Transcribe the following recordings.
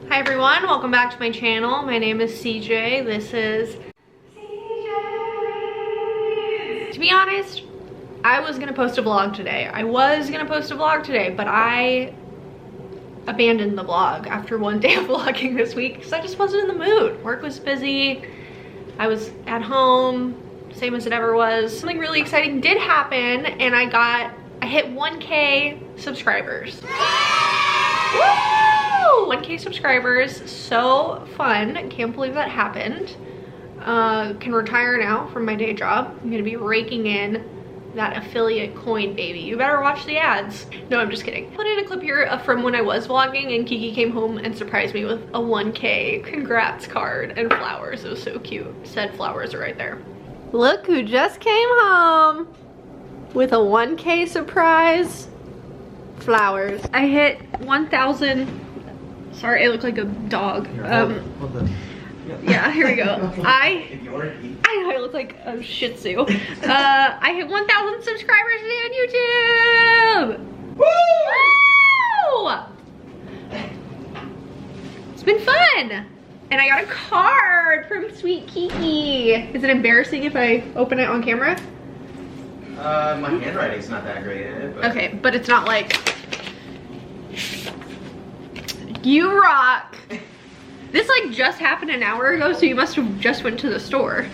Hi everyone, welcome back to my channel. My name is CJ. This is CJ. To be honest, I was gonna post a vlog today. But I abandoned the vlog after one day of vlogging this week because I just wasn't in the mood. Work was busy. I was at home, same as it ever was. Something really exciting did happen and I hit 1K subscribers. Woo! 1K subscribers, so fun. Can't believe that happened. Can retire now from my day job. I'm gonna be raking in that affiliate coin, baby. You better watch the ads. No, I'm just kidding. Put in a clip here from when I was vlogging and Kiki came home and surprised me with a 1K congrats card and flowers. It was so cute. Said flowers are right there. Look who just came home with a 1K surprise. Flowers. I hit 1,000. Sorry, I look like a dog. Yeah, here we go. I know I look like a Shih Tzu. I hit 1,000 subscribers on YouTube. Woo! It's been fun. And I got a card from Sweet Kiki. Is it embarrassing if I open it on camera? My handwriting's not that great in it, but... Okay, but it's not like... You rock. This like just happened an hour ago, so you must have just went to the store.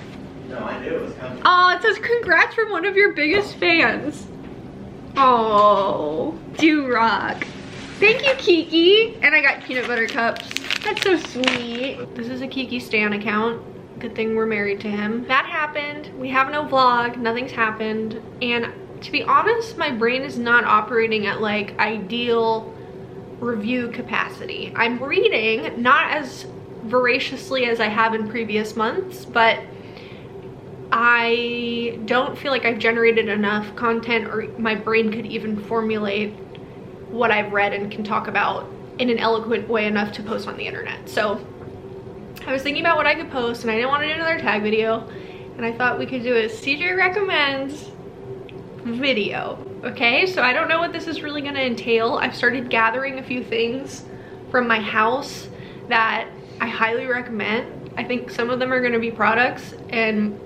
No, I knew it was coming. Oh, it says congrats from one of your biggest fans. Oh, you rock. Thank you, Kiki. And I got peanut butter cups. That's so sweet. This is a Kiki Stan account. Good thing we're married to him. That happened. We have no vlog. Nothing's happened. And to be honest, my brain is not operating at like ideal review capacity. I'm reading, not as voraciously as I have in previous months, but I don't feel like I've generated enough content or my brain could even formulate what I've read and can talk about in an eloquent way enough to post on the internet. So I was thinking about what I could post and I didn't want to do another tag video, and I thought we could do a CJ recommends video. Okay, so I don't know what this is really gonna entail. I've started gathering a few things from my house that I highly recommend. I think some of them are gonna be products and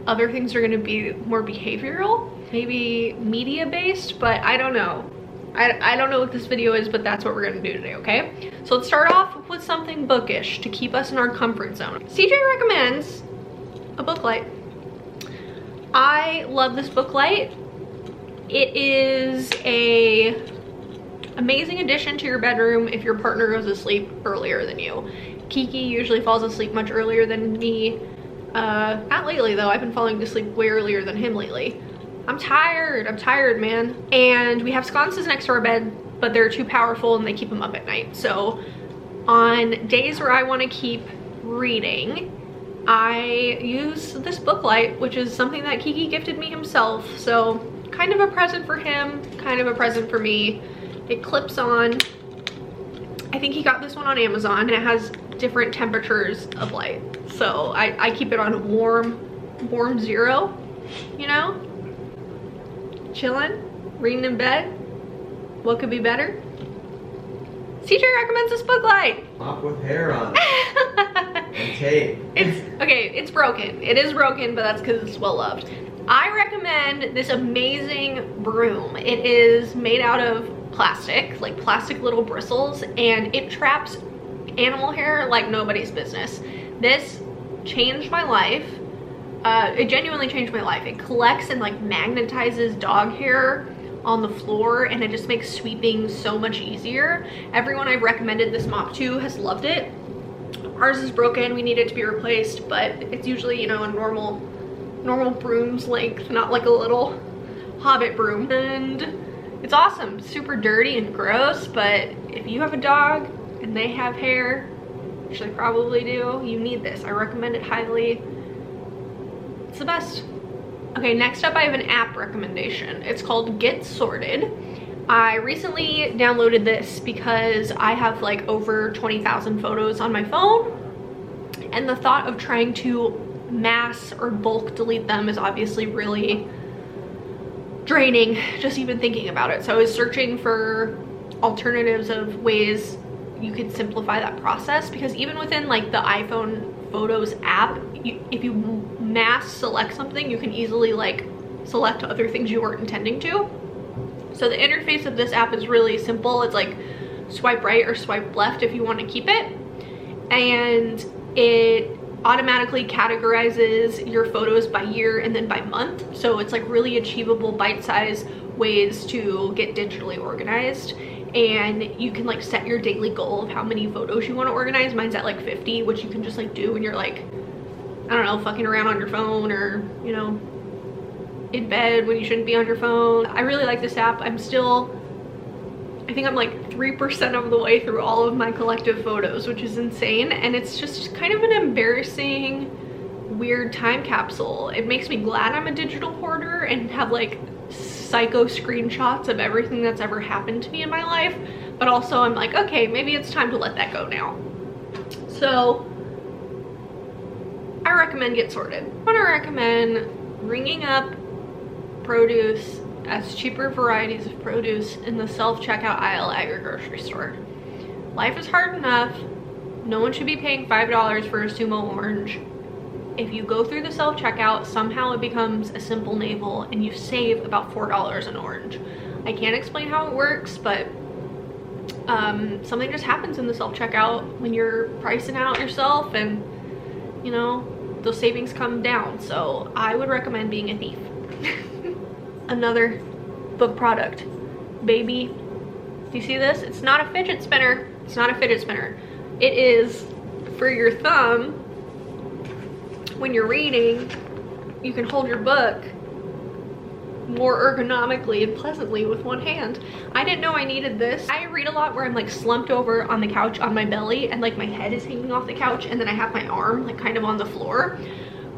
other things are gonna be more behavioral, maybe media based, but I don't know. I don't know what this video is, but that's what we're gonna do today, okay? So let's start off with something bookish to keep us in our comfort zone. CJ recommends a book light. I love this book light. It is a amazing addition to your bedroom if your partner goes to sleep earlier than you. Kiki usually falls asleep much earlier than me. Not lately though, I've been falling asleep way earlier than him lately. I'm tired, man. And we have sconces next to our bed, but they're too powerful and they keep him up at night. So on days where I wanna keep reading, I use this book light, which is something that Kiki gifted me himself. So kind of a present for him, kind of a present for me. It clips on. I think he got this one on Amazon and it has different temperatures of light. So I keep it on warm 0, you know? Chilling, reading in bed. What could be better? CJ recommends this book light. Pop with hair on it. And tape. It's broken. It is broken, but that's because it's well loved. I recommend this amazing broom. It is made out of plastic, like plastic little bristles, and it traps animal hair like nobody's business. This changed my life. It genuinely changed my life. It collects and like magnetizes dog hair on the floor, and it just makes sweeping so much easier. Everyone I've recommended this mop to has loved it. Ours is broken. We need it to be replaced, but it's usually, you know, a normal broom's length, not like a little hobbit broom. And it's awesome. Super dirty and gross, but if you have a dog and they have hair, which they probably do, you need this. I recommend it highly. It's the best. Okay, next up I have an app recommendation. It's called Get Sorted. I recently downloaded this because I have like over 20,000 photos on my phone, and the thought of trying to mass or bulk delete them is obviously really draining just even thinking about it. So I was searching for alternatives of ways you could simplify that process, because even within like the iPhone Photos app, if you mass select something, you can easily like select other things you weren't intending to. So the interface of this app is really simple. It's like swipe right or swipe left if you want to keep it, and it automatically categorizes your photos by year and then by month. So it's like really achievable bite-sized ways to get digitally organized, and you can like set your daily goal of how many photos you want to organize. Mine's at like 50, which you can just like do when you're like, I don't know, fucking around on your phone, or you know, in bed when you shouldn't be on your phone. I really like this app. I think I'm like 3% of the way through all of my collective photos, which is insane. And it's just kind of an embarrassing, weird time capsule. It makes me glad I'm a digital hoarder and have like psycho screenshots of everything that's ever happened to me in my life. But also I'm like, okay, maybe it's time to let that go now. So I recommend Get Sorted. I want to recommend ringing up produce as cheaper varieties of produce in the self-checkout aisle at your grocery store. Life is hard enough. No one should be paying $5 for a sumo orange. If you go through the self-checkout, somehow it becomes a simple navel and you save about $4 an orange. I can't explain how it works, but something just happens in the self-checkout when you're pricing out yourself, and you know, those savings come down. So I would recommend being a thief. Another book product, baby. Do you see this? It's not a fidget spinner. It's not a fidget spinner. It is for your thumb. When you're reading, you can hold your book more ergonomically and pleasantly with one hand. I didn't know I needed this. I read a lot where I'm like slumped over on the couch on my belly, and like my head is hanging off the couch, and then I have my arm like kind of on the floor,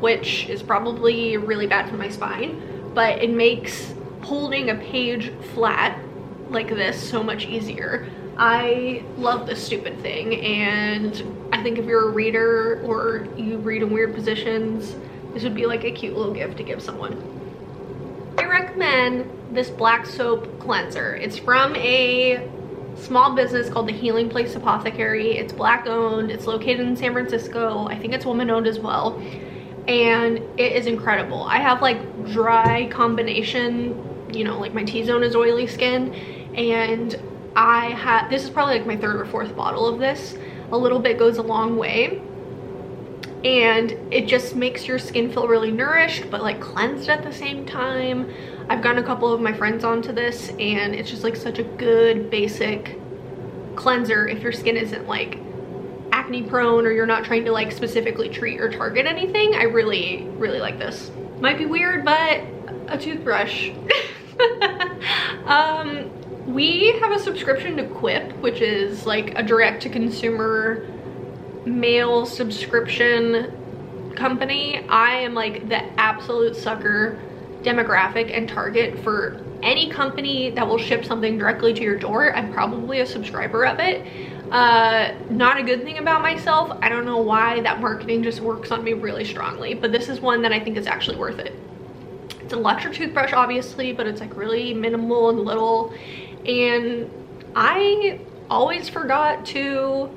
which is probably really bad for my spine. But it makes holding a page flat like this so much easier. I love this stupid thing, and I think if you're a reader or you read in weird positions, this would be like a cute little gift to give someone. I recommend this black soap cleanser. It's from a small business called the Healing Place Apothecary. It's Black owned. It's located in San Francisco. I think it's woman owned as well. And it is incredible. I have like dry combination, you know, like my T-zone is oily skin, and this is probably like my 3rd or 4th bottle of this. A little bit goes a long way, and it just makes your skin feel really nourished but like cleansed at the same time. I've gotten a couple of my friends onto this, and it's just like such a good basic cleanser if your skin isn't like acne prone or you're not trying to like specifically treat or target anything. I really like this. Might be weird, but a toothbrush. We have a subscription to Quip, which is like a direct-to-consumer mail subscription company. I am like the absolute sucker demographic and target for any company that will ship something directly to your door. I'm probably a subscriber of it. Not a good thing about myself. I don't know why that marketing just works on me really strongly, but this is one that I think is actually worth it. It's an electric toothbrush, obviously, but it's like really minimal and little, and I always forgot to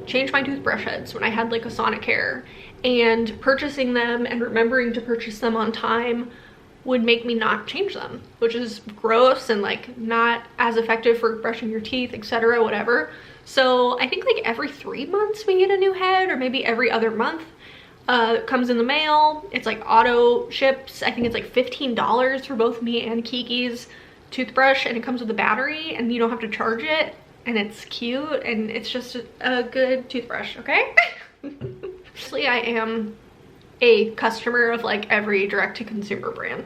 change my toothbrush heads when I had like a Sonicare, and purchasing them and remembering to purchase them on time would make me not change them, which is gross and like not as effective for brushing your teeth, etc., whatever. So I think like every 3 months we get a new head, or maybe every other month. It comes in the mail. It's like auto ships. I think it's like $15 for both me and Kiki's toothbrush, and it comes with a battery and you don't have to charge it, and it's cute, and it's just a good toothbrush, okay? Actually, I am a customer of like every direct-to-consumer brand.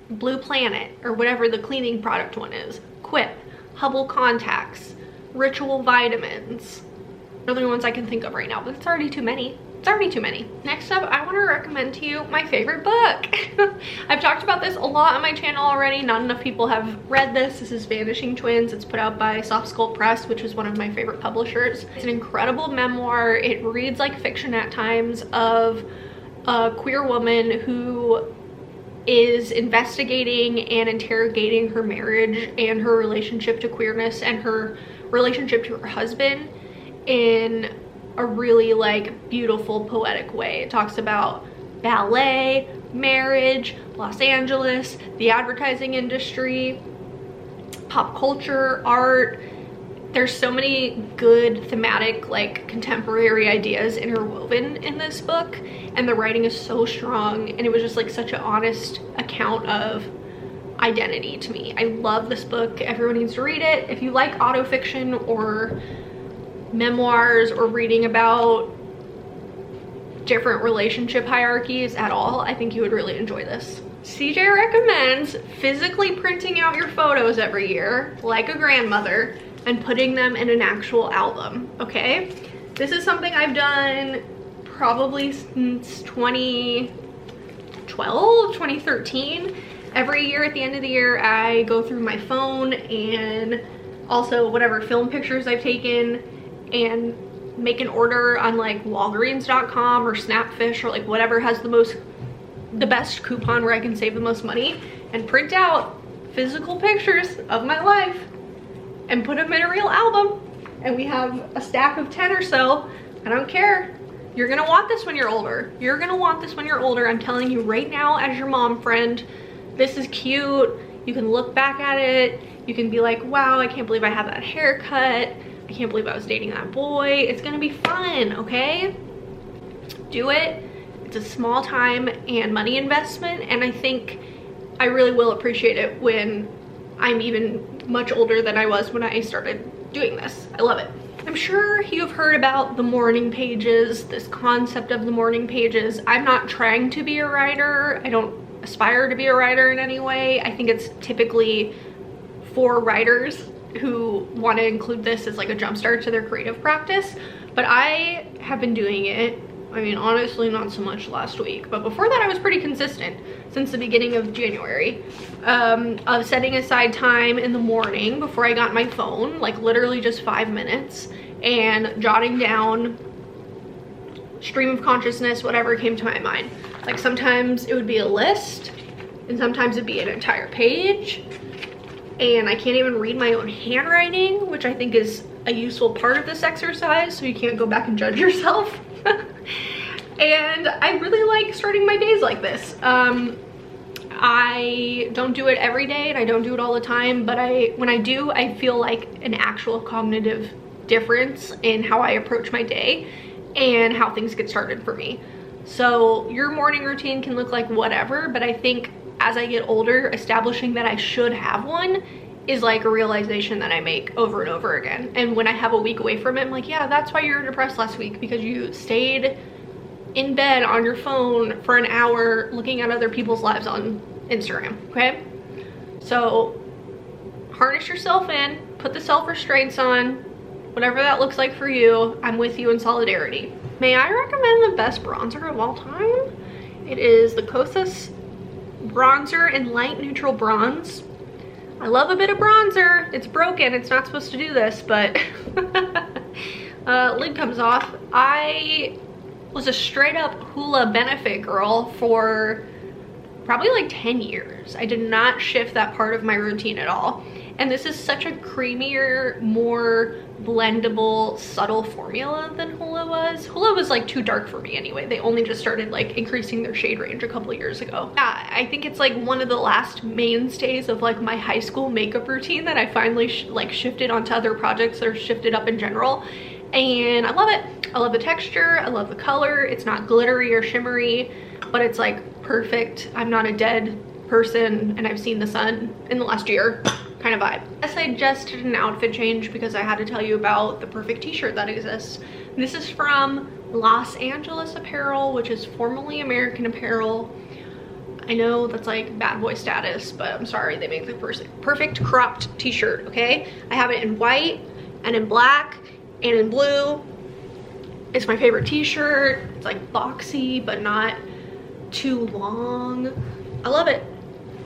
Blue Planet, or whatever the cleaning product one is, Quip, Hubble Contacts, Ritual Vitamins. They're the only ones I can think of right now, but it's already too many. It's already too many. Next up, I want to recommend to you my favorite book. I've talked about this a lot on my channel already. Not enough people have read this. This is Vanishing Twins. It's put out by Soft Skull Press, which is one of my favorite publishers. It's an incredible memoir. It reads like fiction at times, of a queer woman who is investigating and interrogating her marriage and her relationship to queerness and her relationship to her husband in a really like beautiful, poetic way. It talks about ballet, marriage, Los Angeles, the advertising industry, pop culture, art. There's so many good thematic, like contemporary ideas interwoven in this book, and the writing is so strong, and it was just like such an honest account of identity to me. I love this book. Everyone needs to read it. If you like autofiction or memoirs or reading about different relationship hierarchies at all, I think you would really enjoy this. CJ recommends physically printing out your photos every year like a grandmother and putting them in an actual album, okay? This is something I've done probably since 2012, 2013. Every year at the end of the year, I go through my phone and also whatever film pictures I've taken and make an order on like Walgreens.com or Snapfish or like whatever has the best coupon where I can save the most money, and print out physical pictures of my life and put them in a real album. And we have a stack of 10 or so. I don't care. You're gonna want this when you're older. You're gonna want this when you're older. I'm telling you right now as your mom friend, this is cute. You can look back at it. You can be like, wow, I can't believe I had that haircut. I can't believe I was dating that boy. It's gonna be fun, okay? Do it. It's a small time and money investment, and I think I really will appreciate it when I'm even much older than I was when I started doing this. I love it. I'm sure you've heard about the morning pages, this concept of the morning pages. I'm not trying to be a writer. I don't aspire to be a writer in any way. I think it's typically for writers who want to include this as like a jumpstart to their creative practice, but I have been doing it. I mean, honestly, not so much last week, but before that I was pretty consistent since the beginning of January, of setting aside time in the morning before I got my phone, like literally just 5 minutes, and jotting down stream of consciousness, whatever came to my mind. Like sometimes it would be a list, and sometimes it'd be an entire page, and I can't even read my own handwriting, which I think is a useful part of this exercise, so you can't go back and judge yourself. And I really like starting my days like this. I don't do it every day and I don't do it all the time, but when I do, I feel like an actual cognitive difference in how I approach my day and how things get started for me. So your morning routine can look like whatever, but I think as I get older, establishing that I should have one is like a realization that I make over and over again. And when I have a week away from it, I'm like, yeah, that's why you were depressed last week, because you stayed in bed on your phone for an hour looking at other people's lives on Instagram, okay? So harness yourself in, put the self-restraints on, whatever that looks like for you. I'm with you in solidarity. May I recommend the best bronzer of all time? It is the Kosas bronzer in light neutral bronze. I love a bit of bronzer. It's broken, it's not supposed to do this, but lid comes off. I was a straight up Hula benefit girl for probably like 10 years. I did not shift that part of my routine at all. And this is such a creamier, more blendable, subtle formula than Hula was. Hula was like too dark for me anyway. They only just started like increasing their shade range a couple of years ago. Yeah, I think it's like one of the last mainstays of like my high school makeup routine that I finally shifted onto other projects or shifted up in general. And I love it. I love the texture, I love the color. It's not glittery or shimmery, but it's like perfect. I'm not a dead person and I've seen the sun in the last year kind of vibe. Yes, I just did an outfit change because I had to tell you about the perfect t-shirt that exists. This is from Los Angeles Apparel, which is formerly American Apparel. I know that's like bad boy status, but I'm sorry, they make the perfect cropped t-shirt, okay? I have it in white and in black and in blue. It's my favorite t-shirt. It's like boxy, but not too long. I love it.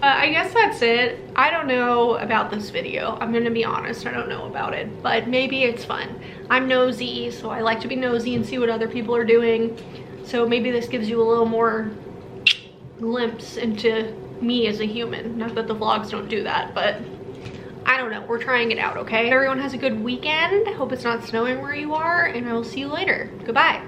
I guess that's it. I don't know about this video. I'm gonna be honest, I don't know about it, but maybe it's fun. I'm nosy, so I like to be nosy and see what other people are doing. So maybe this gives you a little more glimpse into me as a human. Not that the vlogs don't do that, but I don't know, we're trying it out, okay? Everyone has a good weekend. Hope it's not snowing where you are, and I will see you later. Goodbye.